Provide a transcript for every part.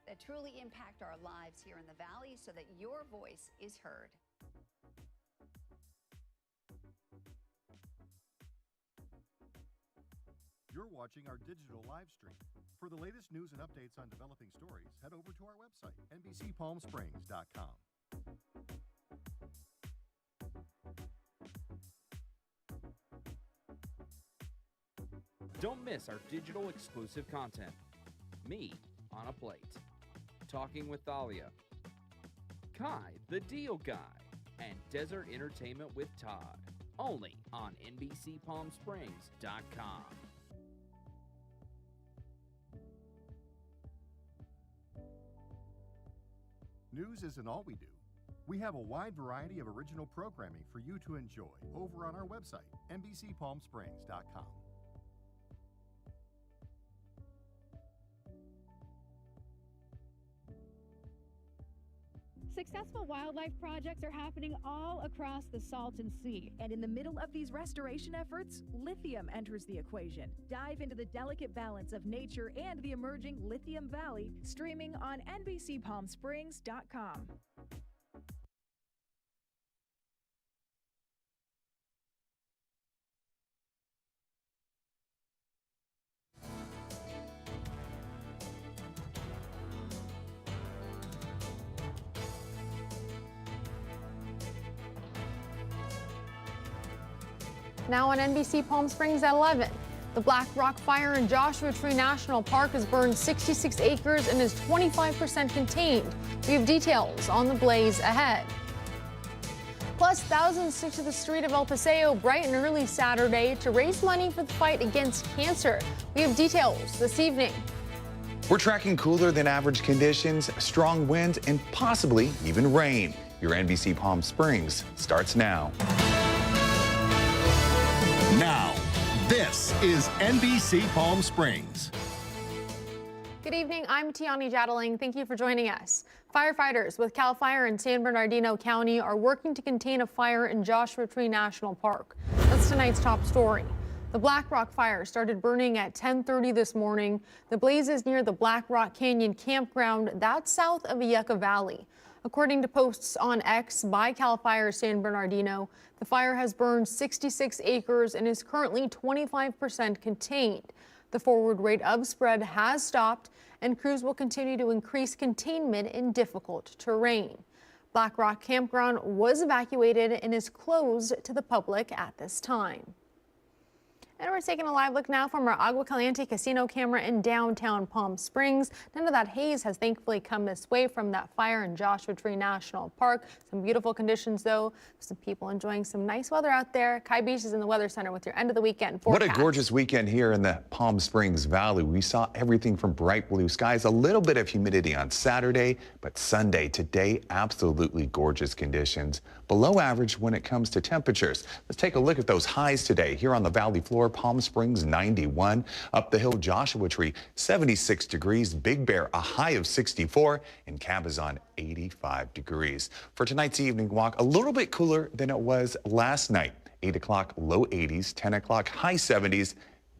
that truly impact our lives here in the Valley so that your voice is heard. You're watching our digital live stream. For the latest news and updates on developing stories, head over to our website, NBCPalmSprings.com. Don't miss our digital exclusive content. Me on a Plate, Talking with Thalia, Kai the Deal Guy, and Desert Entertainment with Todd. Only on NBCPalmSprings.com. News isn't all we do. We have a wide variety of original programming for you to enjoy over on our website, NBCPalmSprings.com. Successful wildlife projects are happening all across the Salton Sea. And in the middle of these restoration efforts, lithium enters the equation. Dive into the delicate balance of nature and the emerging Lithium Valley, streaming on NBCPalmSprings.com. Now on NBC Palm Springs at 11. The Black Rock Fire in Joshua Tree National Park has burned 66 acres and is 25% contained. We have details on the blaze ahead. Plus, thousands took to the street of El Paseo bright and early Saturday to raise money for the fight against cancer. We have details this evening. We're tracking cooler than average conditions, strong winds, and possibly even rain. Your NBC Palm Springs starts now. Now, this is NBC Palm Springs. Good evening, I'm Tiani Jadaling. Thank you for joining us. Firefighters with CAL FIRE in San Bernardino County are working to contain a fire in Joshua Tree National Park. That's tonight's top story. The Black Rock Fire started burning at 10:30 this morning. The blaze is near the Black Rock Canyon campground that's south of Yucca Valley. According to posts on X by CAL FIRE San Bernardino, the fire has burned 66 acres and is currently 25% contained. The forward rate of spread has stopped, and crews will continue to increase containment in difficult terrain. Black Rock Campground was evacuated and is closed to the public at this time. And we're taking a live look now from our Agua Caliente casino camera in downtown Palm Springs. None of that haze has thankfully come this way from that fire in Joshua Tree National Park. Some beautiful conditions, though. Some people enjoying some nice weather out there. Kai Beach is in the Weather Center with your end of the weekend forecast. What a gorgeous weekend here in the Palm Springs Valley. We saw everything from bright blue skies, a little bit of humidity on Saturday, but Sunday, today, absolutely gorgeous conditions. Below average when it comes to temperatures. Let's take a look at those highs today. Here on the valley floor, Palm Springs 91, up the hill Joshua Tree 76 degrees, Big Bear a high of 64, and Cabazon 85 degrees. For tonight's evening walk, a little bit cooler than it was last night. 8 o'clock low 80s, 10 o'clock high 70s.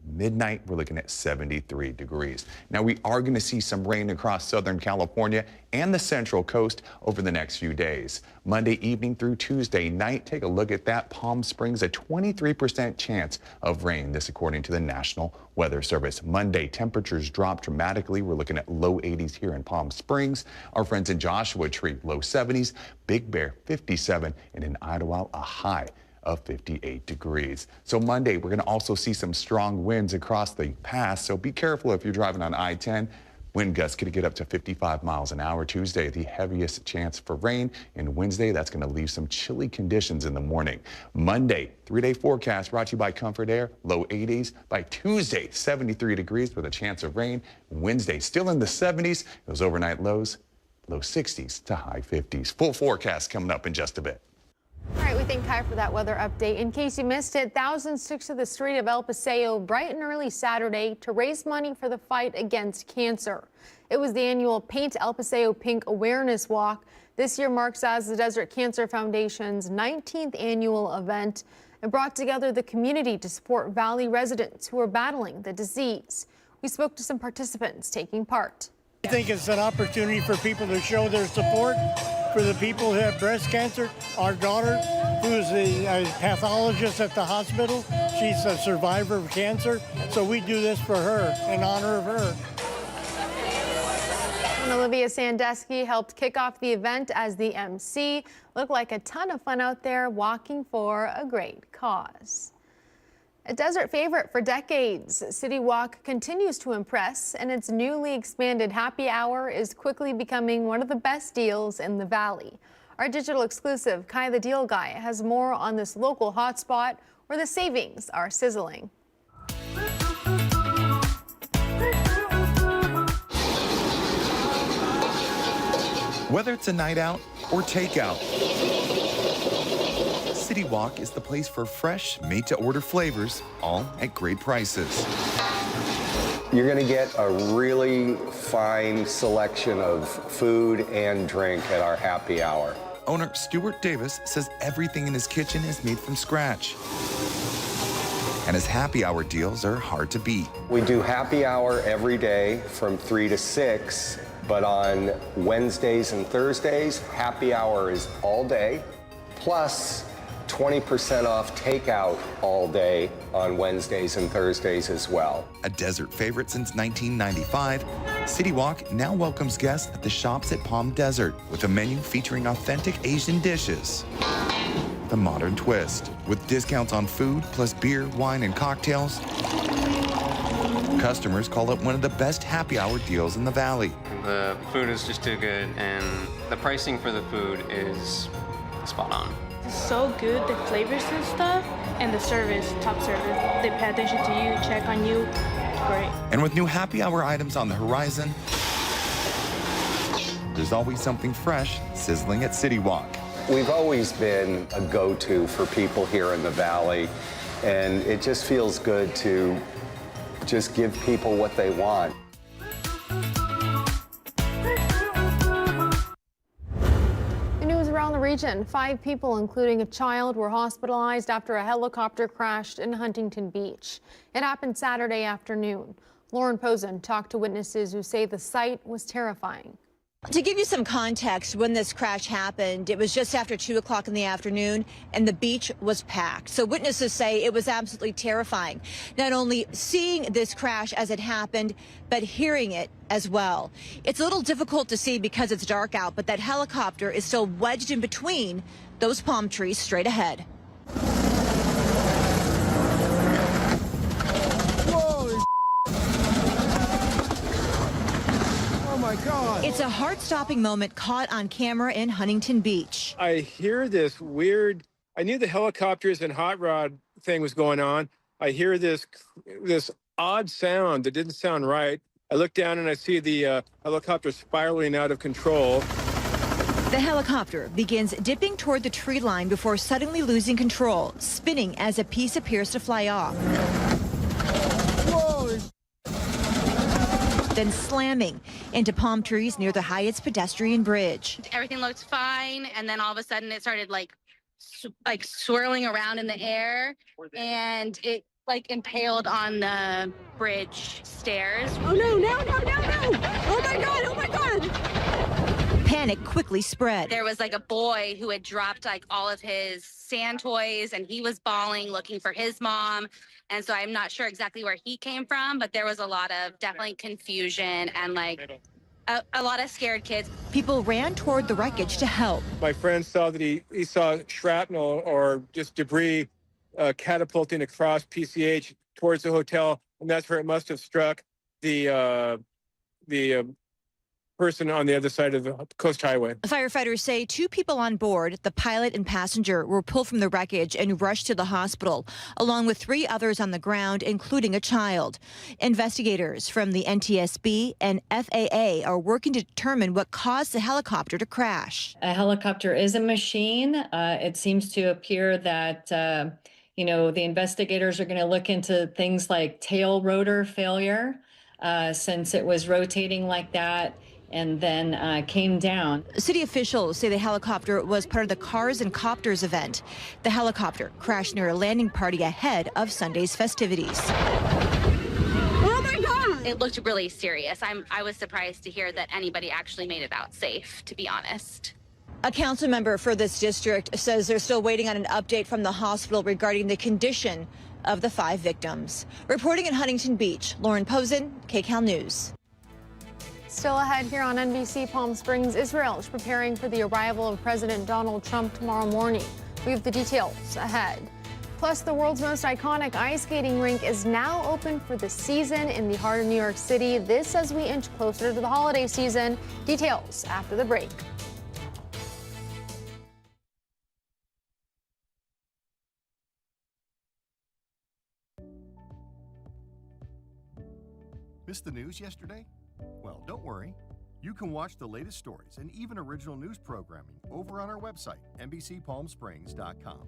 Midnight, we're looking at 73 degrees. Now, we are going to see some rain across Southern California and the Central Coast over the next few days. Monday evening through Tuesday night, take a look at that. Palm Springs, a 23% chance of rain. This according to the National Weather Service. Monday, temperatures drop dramatically. We're looking at low 80s here in Palm Springs. Our friends in Joshua Tree, low 70s. Big Bear, 57. And in Idlewild, a high of 58 degrees. So Monday, we're going to also see some strong winds across the pass. So be careful if you're driving on I-10. Wind gusts could get up to 55 miles an hour. Tuesday, the heaviest chance for rain. And Wednesday, that's going to leave some chilly conditions in the morning. Monday, 3-day forecast brought to you by Comfort Air, low 80s. By Tuesday, 73 degrees with a chance of rain. Wednesday, still in the 70s. Those overnight lows, low 60s to high 50s. Full forecast coming up in just a bit. All right, we thank Kai for that weather update. In case you missed it, thousands took to the street of El Paseo bright and early Saturday to raise money for the fight against cancer. It was the annual Paint El Paseo Pink Awareness Walk. This year marks as the Desert Cancer Foundation's 19th annual event. It brought together the community to support Valley residents who are battling the disease. We spoke to some participants taking part. I think it's an opportunity for people to show their support for the people who have breast cancer. Our daughter, who is a pathologist at the hospital, she's a survivor of cancer, so we do this for her, in honor of her. And Olivia Sandusky helped kick off the event as the MC. Looked like a ton of fun out there walking for a great cause. A desert favorite for decades, City Walk continues to impress, and its newly expanded happy hour is quickly becoming one of the best deals in the valley. Our digital exclusive, Kai the Deal Guy, has more on this local hotspot where the savings are sizzling. Whether it's a night out or takeout, City Walk is the place for fresh, made-to-order flavors, all at great prices. You're going to get a really fine selection of food and drink at our happy hour. Owner Stuart Davis says everything in his kitchen is made from scratch. And his happy hour deals are hard to beat. We do happy hour every day from 3 to 6, but on Wednesdays and Thursdays, happy hour is all day, plus 20% off takeout all day on Wednesdays and Thursdays as well. A desert favorite since 1995, City Walk now welcomes guests at the Shops at Palm Desert with a menu featuring authentic Asian dishes. The modern twist, with discounts on food plus beer, wine, and cocktails. Customers call it one of the best happy hour deals in the valley. The food is just too good, and the pricing for the food is spot on. It's so good, the flavors and stuff, and the service, top service. They pay attention to you, check on you. It's great. And with new happy hour items on the horizon, there's always something fresh sizzling at City Walk. We've always been a go-to for people here in the valley, and it just feels good to just give people what they want. The news around the region, 5 people, including a child, were hospitalized after a helicopter crashed in Huntington Beach. It happened Saturday afternoon. Lauren Posen talked to witnesses who say the sight was terrifying. To give you some context, when this crash happened, it was just after 2 o'clock in the afternoon, and the beach was packed. So witnesses say it was absolutely terrifying, not only seeing this crash as it happened, but hearing it as well. It's a little difficult to see because it's dark out, but that helicopter is still wedged in between those palm trees straight ahead. God. It's a heart-stopping moment caught on camera in Huntington Beach. I hear this weird, I knew the helicopters and hot rod thing was going on. I hear this odd sound that didn't sound right. I look down and I see the helicopter spiraling out of control. The helicopter begins dipping toward the tree line before suddenly losing control, spinning as a piece appears to fly off. Then slamming into palm trees near the Hyatt's pedestrian bridge. Everything looked fine, and then all of a sudden it started like swirling around in the air, and it impaled on the bridge stairs. Oh no, no, no, no, no! Oh my God, oh my God! Panic quickly spread. There was a boy who had dropped all of his sand toys, and he was bawling, looking for his mom. And so I'm not sure exactly where he came from, but there was a lot of definitely confusion and a lot of scared kids. People ran toward the wreckage to help. My friend saw that he saw shrapnel or just debris catapulting across PCH towards the hotel, and that's where it must have struck the person on the other side of the Coast Highway. Firefighters say 2 people on board, the pilot and passenger, were pulled from the wreckage and rushed to the hospital, along with 3 others on the ground, including a child. Investigators from the NTSB and FAA are working to determine what caused the helicopter to crash. A helicopter is a machine. It seems to appear that the investigators are going to look into things like tail rotor failure, since it was rotating like that and then came down. City officials say the helicopter was part of the Cars and Copters event. The helicopter crashed near a landing party ahead of Sunday's festivities. Oh my God! it looked really serious. I was surprised to hear that anybody actually made it out safe, to be honest. A council member for this district says they're still waiting on an update from the hospital regarding the condition of the 5 victims. Reporting in Huntington Beach, Lauren Posen, KCAL News. Still ahead here on NBC Palm Springs, Israel is preparing for the arrival of President Donald Trump tomorrow morning. We have the details ahead. Plus, the world's most iconic ice skating rink is now open for the season in the heart of New York City. This as we inch closer to the holiday season. Details after the break. Missed the news yesterday? Well, don't worry. You can watch the latest stories and even original news programming over on our website, NBCPalmSprings.com.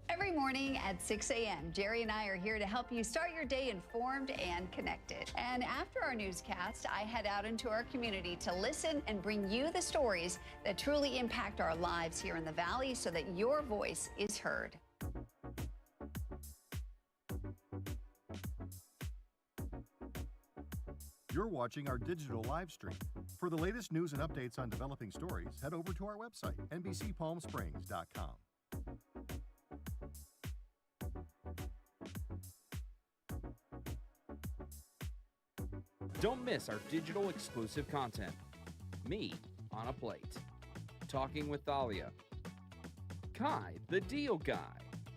Every morning at 6 a.m., Jerry and I are here to help you start your day informed and connected. And after our newscast, I head out into our community to listen and bring you the stories that truly impact our lives here in the Valley so that your voice is heard. You're watching our digital live stream. For the latest news and updates on developing stories, head over to our website, NBCPalmSprings.com. Don't miss our digital exclusive content. Me on a Plate, Talking with Thalia, Kai the Deal Guy,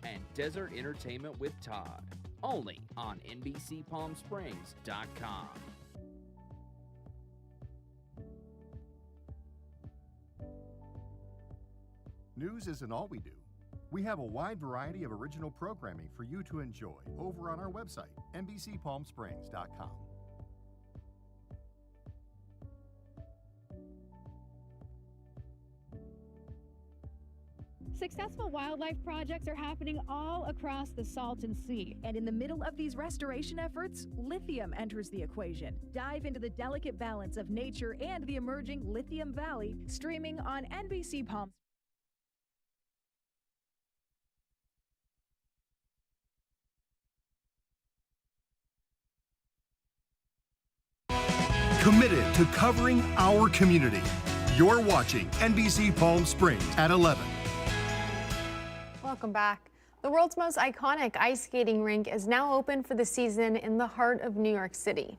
and Desert Entertainment with Todd. Only on NBCPalmSprings.com. News isn't all we do. We have a wide variety of original programming for you to enjoy over on our website, NBCPalmSprings.com. Successful wildlife projects are happening all across the Salton Sea. And in the middle of these restoration efforts, lithium enters the equation. Dive into the delicate balance of nature and the emerging Lithium Valley, streaming on NBC Palm. Committed to covering our community. You're watching NBC Palm Springs at 11. Welcome back. The world's most iconic ice skating rink is now open for the season in the heart of New York City.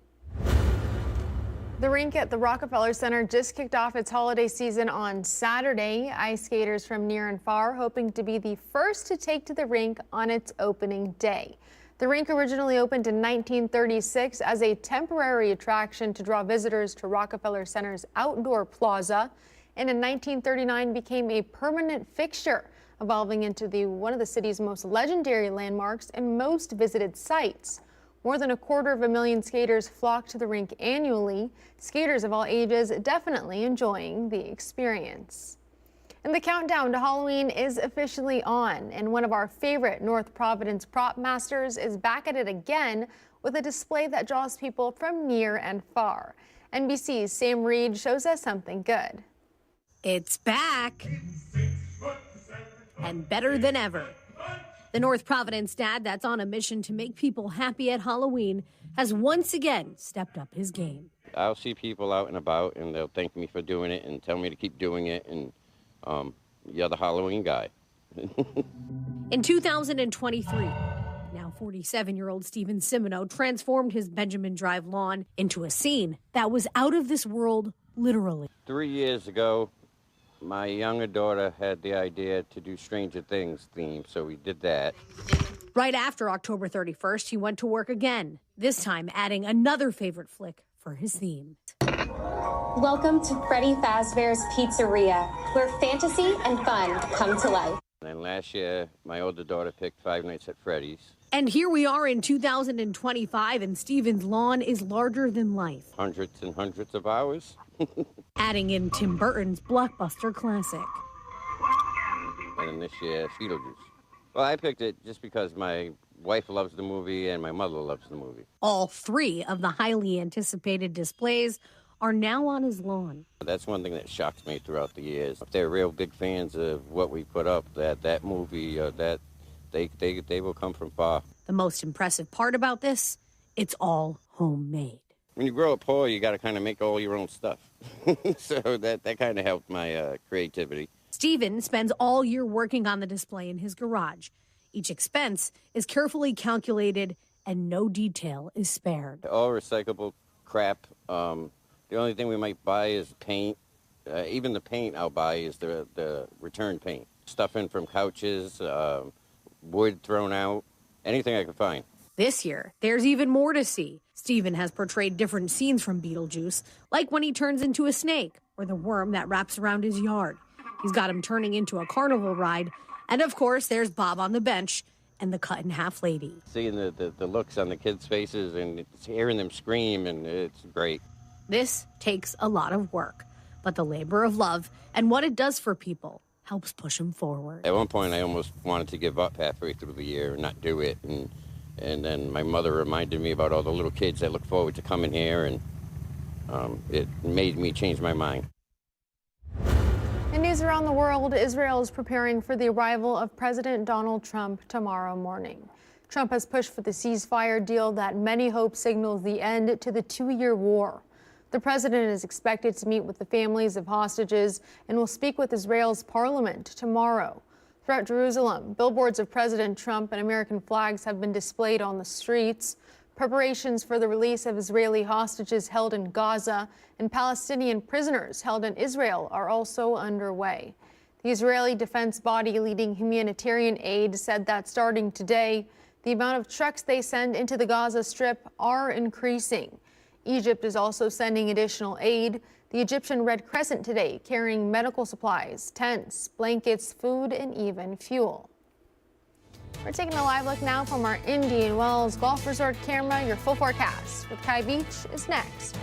The rink at the Rockefeller Center just kicked off its holiday season on Saturday. Ice skaters from near and far hoping to be the first to take to the rink on its opening day. The rink originally opened in 1936 as a temporary attraction to draw visitors to Rockefeller Center's outdoor plaza, and in 1939 became a permanent fixture, evolving into one of the city's most legendary landmarks and most visited sites. More than 250,000 skaters flock to the rink annually. Skaters of all ages definitely enjoying the experience. And the countdown to Halloween is officially on, and one of our favorite North Providence prop masters is back at it again with a display that draws people from near and far. NBC's Sam Reed shows us something good. It's back, and better than ever. The North Providence dad that's on a mission to make people happy at Halloween has once again stepped up his game. I'll see people out and about, and they'll thank me for doing it and tell me to keep doing it, and you're the Halloween guy. In 2023, now 47-year-old Steven Simino transformed his Benjamin Drive lawn into a scene that was out of this world, literally. 3 years ago, my younger daughter had the idea to do Stranger Things theme, so we did that. Right after October 31st, he went to work again, this time adding another favorite flick for his theme. Welcome to Freddy Fazbear's Pizzeria, where fantasy and fun come to life. And last year, my older daughter picked Five Nights at Freddy's. And here we are in 2025, and Steven's lawn is larger than life. Hundreds and hundreds of hours. Adding in Tim Burton's blockbuster classic. And then this year, Beetlejuice. Well, I picked it just because my wife loves the movie and my mother loves the movie. All three of the highly anticipated displays are now on his lawn. That's one thing that shocks me throughout the years. If they're real big fans of what we put up, that movie or that They will come from far. The most impressive part about this, it's all homemade. When you grow up poor, you got to kind of make all your own stuff. So that kind of helped my creativity. Stephen spends all year working on the display in his garage. Each expense is carefully calculated and no detail is spared. All recyclable crap. The only thing we might buy is paint. Even the paint I'll buy is the return paint. Stuff in from couches, wood thrown out, anything I can find. This year, there's even more to see. Stephen has portrayed different scenes from Beetlejuice, like when he turns into a snake or the worm that wraps around his yard. He's got him turning into a carnival ride. And of course, there's Bob on the bench and the cut-in-half lady. Seeing the looks on the kids' faces and hearing them scream, and it's great. This takes a lot of work, but the labor of love and what it does for people helps push him forward. At one point, I almost wanted to give up halfway through the year and not do it. And then my mother reminded me about all the little kids that look forward to coming here, and it made me change my mind. In news around the world, Israel is preparing for the arrival of President Donald Trump tomorrow morning. Trump has pushed for the ceasefire deal that many hope signals the end to the two-year war. The president is expected to meet with the families of hostages and will speak with Israel's parliament tomorrow. Throughout Jerusalem, billboards of President Trump and American flags have been displayed on the streets. Preparations for the release of Israeli hostages held in Gaza and Palestinian prisoners held in Israel are also underway. The Israeli defense body leading humanitarian aid said that starting today, the amount of trucks they send into the Gaza Strip are increasing. Egypt is also sending additional aid. The Egyptian Red Crescent today carrying medical supplies, tents, blankets, food, and even fuel. We're taking a live look now from our Indian Wells Golf Resort camera. Your full forecast with Kai Beach is next.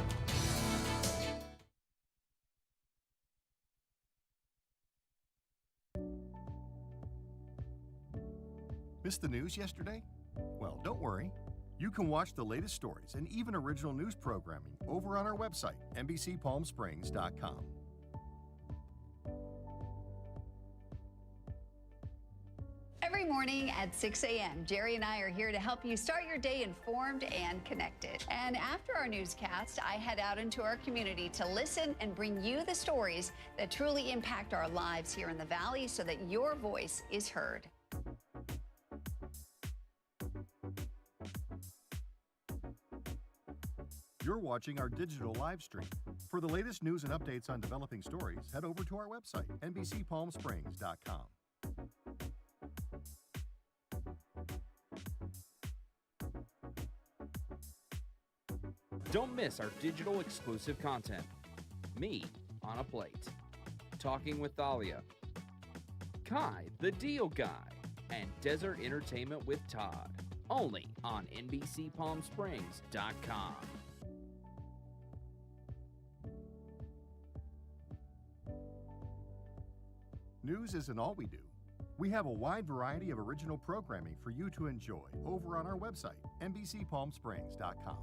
Missed the news yesterday? Well, don't worry. You can watch the latest stories and even original news programming over on our website, NBCPalmSprings.com. Every morning at 6 a.m., Jerry and I are here to help you start your day informed and connected. And after our newscast, I head out into our community to listen and bring you the stories that truly impact our lives here in the Valley so that your voice is heard. You're watching our digital live stream. For the latest news and updates on developing stories, head over to our website, NBCPalmSprings.com. Don't miss our digital exclusive content. Me on a Plate, Talking with Thalia, Kai the Deal Guy, and Desert Entertainment with Todd. Only on NBCPalmSprings.com. News isn't all we do. We have a wide variety of original programming for you to enjoy over on our website, NBCPalmSprings.com.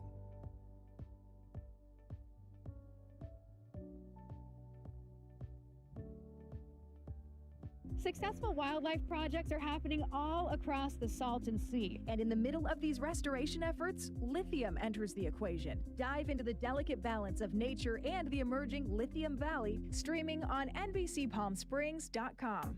Successful wildlife projects are happening all across the Salton Sea. And in the middle of these restoration efforts, lithium enters the equation. Dive into the delicate balance of nature and the emerging Lithium Valley, streaming on NBCPalmSprings.com.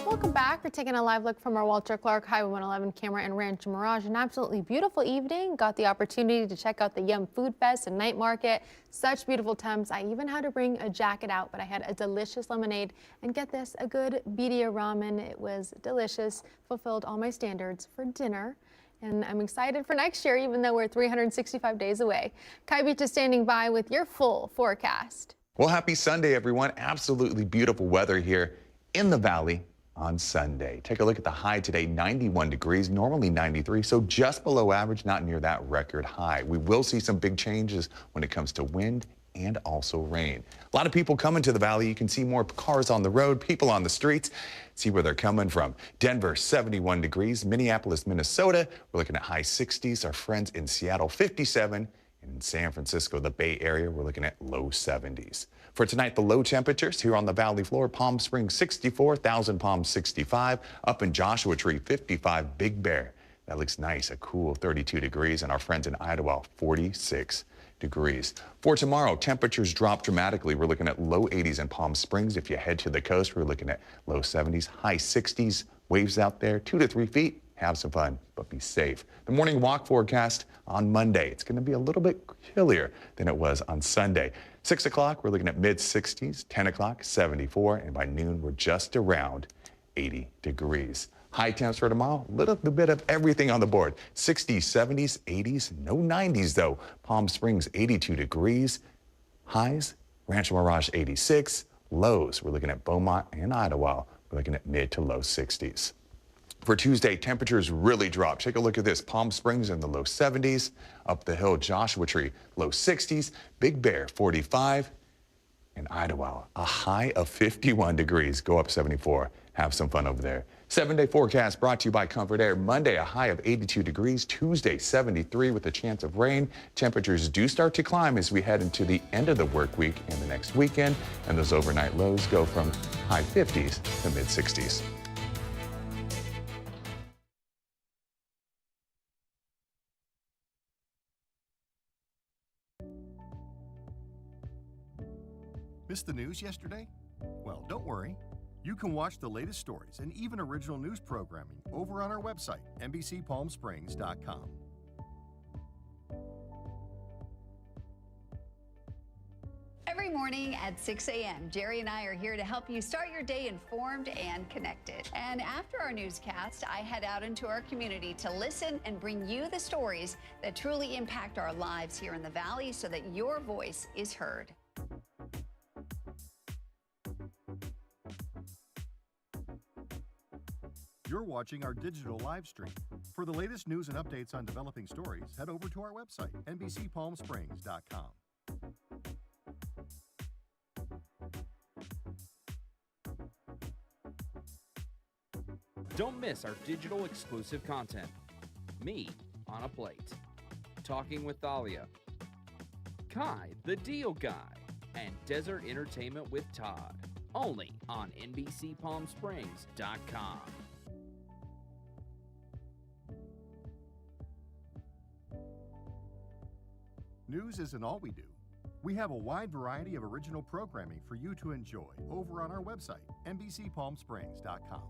Welcome back. We're taking a live look from our Walter Clark Highway 111 camera in Rancho Mirage. An absolutely beautiful evening. Got the opportunity to check out the Yum Food Fest and night market. Such beautiful temps. I even had to bring a jacket out, but I had a delicious lemonade and get this, a good birria ramen. It was delicious, fulfilled all my standards for dinner. And I'm excited for next year, even though we're 365 days away. Kai Beach is standing by with your full forecast. Well, happy Sunday, everyone. Absolutely beautiful weather here in the Valley on Sunday. Take a look at the high today, 91 degrees, normally 93, so just below average, not near that record high. We will see some big changes when it comes to wind and also rain. A lot of people coming to the valley. You can see more cars on the road, people on the streets. See where they're coming from. Denver, 71 degrees. Minneapolis, Minnesota, we're looking at high 60s. Our friends in Seattle, 57. And in San Francisco, the Bay Area, we're looking at low 70s. For tonight, the low temperatures here on the valley floor, Palm Springs 64, Thousand Palms 65, up in Joshua Tree 55, Big Bear. That looks nice, a cool 32 degrees, and our friends in Idlewild 46 degrees. For tomorrow, temperatures drop dramatically. We're looking at low 80s in Palm Springs. If you head to the coast, we're looking at low 70s, high 60s. Waves out there, 2 to 3 feet. Have some fun, but be safe. The morning walk forecast on Monday. It's going to be a little bit chillier than it was on Sunday. 6 o'clock, we're looking at mid 60s. 10 o'clock, 74. And by noon, we're just around 80 degrees. High temps for tomorrow, a little bit of everything on the board. 60s, 70s, 80s, no 90s though. Palm Springs, 82 degrees. Highs, Rancho Mirage, 86. Lows, we're looking at Beaumont and Idlewild. We're looking at mid to low 60s. For Tuesday, temperatures really drop. Take a look at this. Palm Springs in the low 70s. Up the hill, Joshua Tree, low 60s. Big Bear, 45. And Idlewild, a high of 51 degrees. Go up 74. Have some fun over there. 7-day forecast brought to you by Comfort Air. Monday, a high of 82 degrees. Tuesday, 73 with a chance of rain. Temperatures do start to climb as we head into the end of the work week and the next weekend. And those overnight lows go from high 50s to mid 60s. Missed the news yesterday? Well, don't worry. You can watch the latest stories and even original news programming over on our website, NBCPalmSprings.com. Every morning at 6 a.m., Jerry and I are here to help you start your day informed and connected. And after our newscast, I head out into our community to listen and bring you the stories that truly impact our lives here in the Valley so that your voice is heard. You're watching our digital live stream. For the latest news and updates on developing stories, head over to our website, NBCPalmSprings.com. Don't miss our digital exclusive content. Me on a Plate. Talking with Thalia. Kai, the Deal Guy. And Desert Entertainment with Todd. Only on NBCPalmSprings.com. News isn't all we do. We have a wide variety of original programming for you to enjoy over on our website, NBCPalmSprings.com.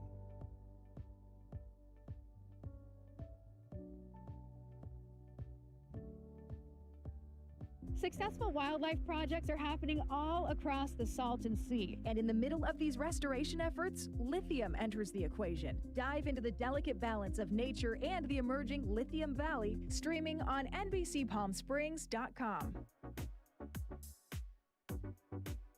Successful wildlife projects are happening all across the Salton Sea. And in the middle of these restoration efforts, lithium enters the equation. Dive into the delicate balance of nature and the emerging Lithium Valley, streaming on NBCPalmSprings.com.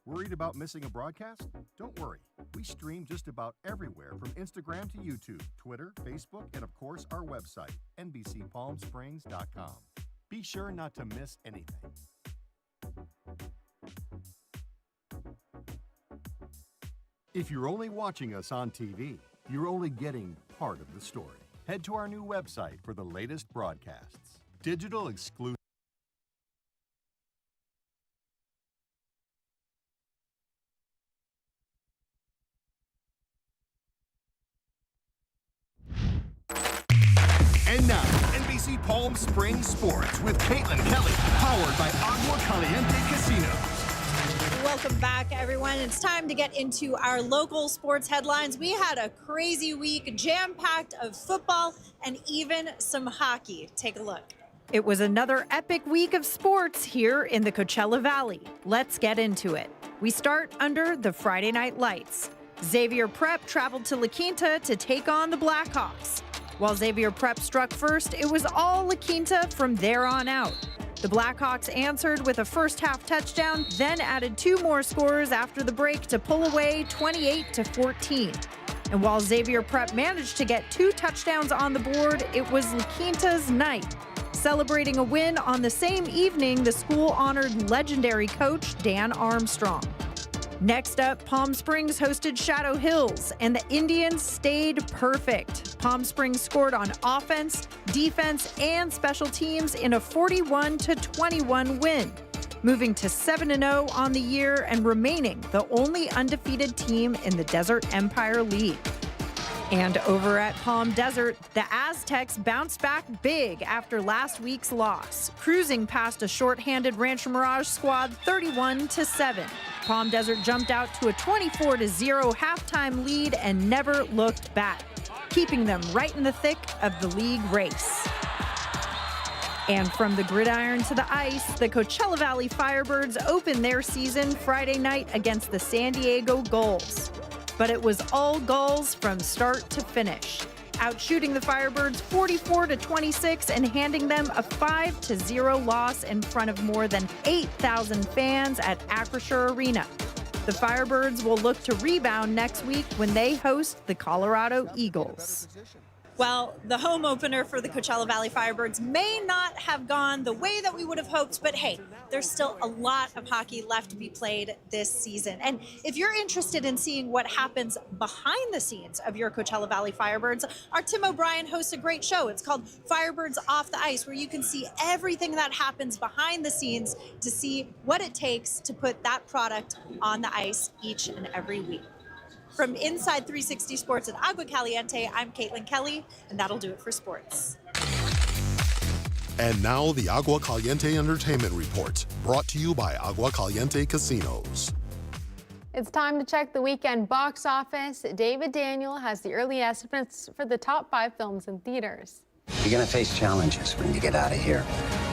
Worried about missing a broadcast? Don't worry. We stream just about everywhere from Instagram to YouTube, Twitter, Facebook, and of course our website, NBCPalmSprings.com. Be sure not to miss anything. If you're only watching us on TV, you're only getting part of the story. Head to our new website for the latest broadcasts. Digital exclusive. And now, NBC Palm Springs Sports with Caitlin Kelly, powered by Agua Caliente Casino. Welcome back, everyone. It's time to get into our local sports headlines. We had a crazy week, jam-packed of football and even some hockey. Take a look. It was another epic week of sports here in the Coachella Valley. Let's get into it. We start under the Friday night lights. Xavier Prep traveled to La Quinta to take on the Blackhawks. While Xavier Prep struck first, it was all La Quinta from there on out. The Blackhawks answered with a first-half touchdown, then added 2 more scores after the break to pull away 28-14. And while Xavier Prep managed to get 2 touchdowns on the board, it was La Quinta's night. Celebrating a win on the same evening, the school honored legendary coach Dan Armstrong. Next up, Palm Springs hosted Shadow Hills, and the Indians stayed perfect. Palm Springs scored on offense, defense, and special teams in a 41-21 win, moving to 7-0 on the year and remaining the only undefeated team in the Desert Empire League. And over at Palm Desert, the Aztecs bounced back big after last week's loss, cruising past a shorthanded Rancho Mirage squad 31-7. Palm Desert jumped out to a 24-0 halftime lead and never looked back, keeping them right in the thick of the league race. And from the gridiron to the ice, the Coachella Valley Firebirds opened their season Friday night against the San Diego Gulls. But it was all Gulls from start to finish, outshooting the Firebirds 44-26 and handing them a 5-0 loss in front of more than 8,000 fans at Acrisure Arena. The Firebirds will look to rebound next week when they host the Colorado Eagles. Well, the home opener for the Coachella Valley Firebirds may not have gone the way that we would have hoped, but hey, there's still a lot of hockey left to be played this season. And if you're interested in seeing what happens behind the scenes of your Coachella Valley Firebirds, our Tim O'Brien hosts a great show. It's called Firebirds Off the Ice, where you can see everything that happens behind the scenes to see what it takes to put that product on the ice each and every week. From Inside 360 Sports at Agua Caliente, I'm Caitlin Kelly, and that'll do it for sports. And now the Agua Caliente Entertainment Report, brought to you by Agua Caliente Casinos. It's time to check the weekend box office. David Daniel has the early estimates for the top 5 films in theaters. You're gonna face challenges when you get out of here,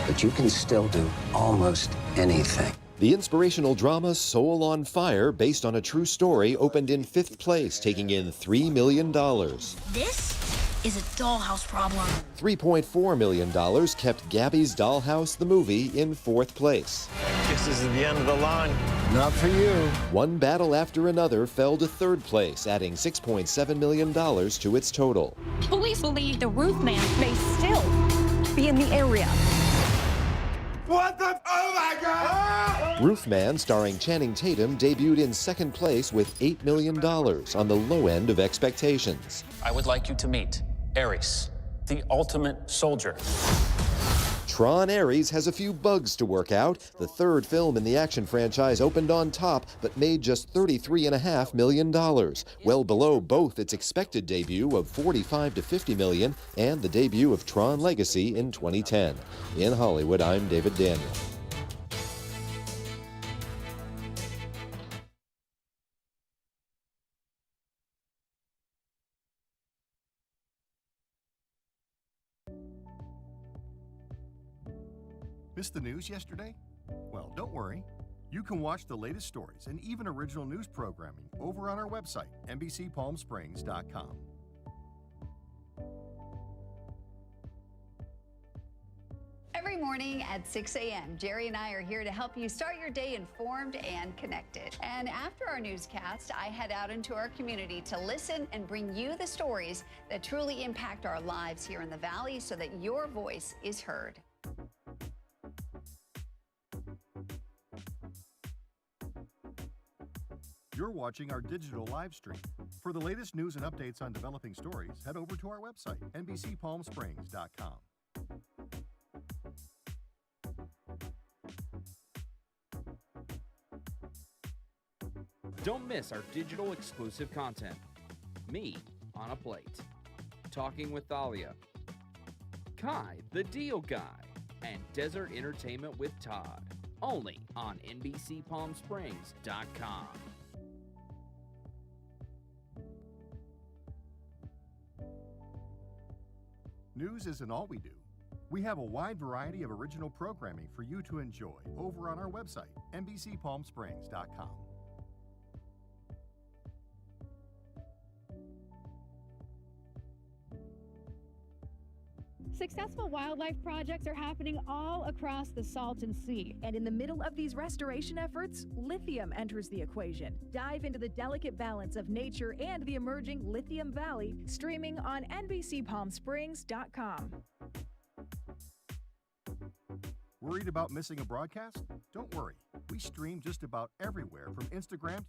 but you can still do almost anything. The inspirational drama Soul on Fire, based on a true story, opened in 5th place, taking in $3 million. This is a dollhouse problem. $3.4 million kept Gabby's Dollhouse, the movie, in 4th place. This is the end of the line. Not for you. One Battle After Another fell to 3rd place, adding $6.7 million to its total. Police believe the roof man may still be in the area. What the? Oh my God! Roofman, starring Channing Tatum, debuted in 2nd place with $8 million, on the low end of expectations. I would like you to meet Ares, the ultimate soldier. Tron Ares has a few bugs to work out. The 3rd film in the action franchise opened on top, but made just $33.5 million, well below both its expected debut of $45 to $50 million and the debut of Tron Legacy in 2010. In Hollywood, I'm David Daniel. Missed the news yesterday? Well, don't worry. You can watch the latest stories and even original news programming over on our website, NBCPalmSprings.com. Every morning at 6 a.m., Jerry and I are here to help you start your day informed and connected. And after our newscast, I head out into our community to listen and bring you the stories that truly impact our lives here in the Valley so that your voice is heard. You're watching our digital live stream. For the latest news and updates on developing stories, head over to our website, NBCPalmSprings.com. Don't miss our digital exclusive content. Me on a Plate, Talking with Thalia, Kai the Deal Guy, and Desert Entertainment with Todd. Only on NBCPalmSprings.com. News isn't all we do. We have a wide variety of original programming for you to enjoy over on our website, NBCPalmSprings.com. Successful wildlife projects are happening all across the Salton Sea. And in the middle of these restoration efforts, lithium enters the equation. Dive into the delicate balance of nature and the emerging Lithium Valley, streaming on NBCPalmSprings.com. Worried about missing a broadcast? Don't worry. We stream just about everywhere from Instagram.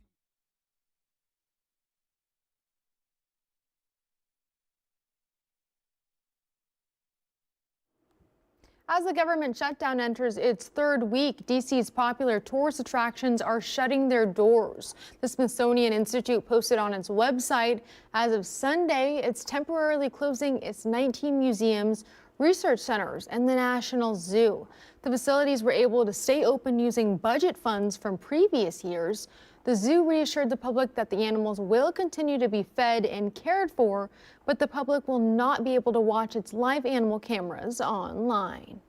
As the government shutdown enters its third week, D.C.'s popular tourist attractions are shutting their doors. The Smithsonian Institute posted on its website, as of Sunday, it's temporarily closing its 19 museums, research centers, and the National Zoo. The facilities were able to stay open using budget funds from previous years. The zoo reassured the public that the animals will continue to be fed and cared for, but the public will not be able to watch its live animal cameras online.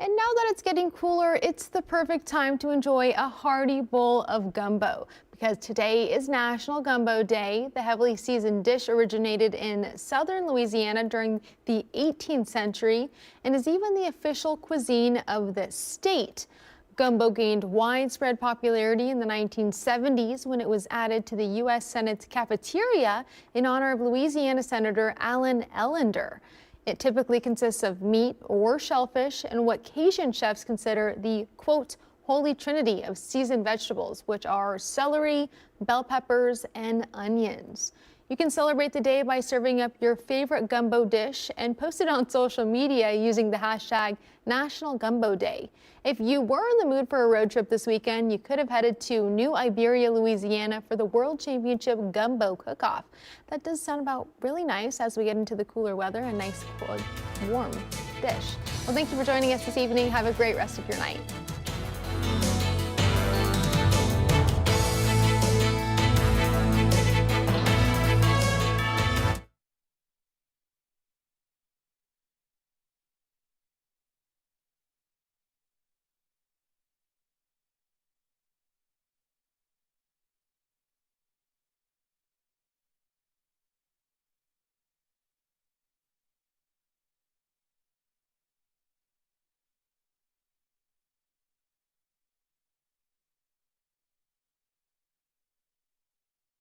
And now that it's getting cooler, it's the perfect time to enjoy a hearty bowl of gumbo, because today is National Gumbo Day. The heavily seasoned dish originated in southern Louisiana during the 18th century and is even the official cuisine of the state. Gumbo gained widespread popularity in the 1970s when it was added to the U.S. Senate's cafeteria in honor of Louisiana Senator Allen Ellender. It typically consists of meat or shellfish and what Cajun chefs consider the, quote, holy trinity of seasoned vegetables, which are celery, bell peppers, and onions. You can celebrate the day by serving up your favorite gumbo dish and post it on social media using the hashtag National Gumbo Day. If you were in the mood for a road trip this weekend, you could have headed to New Iberia, Louisiana for the World Championship Gumbo Cook-Off. That does sound about really nice as we get into the cooler weather, a nice, warm dish. Well, thank you for joining us this evening. Have a great rest of your night.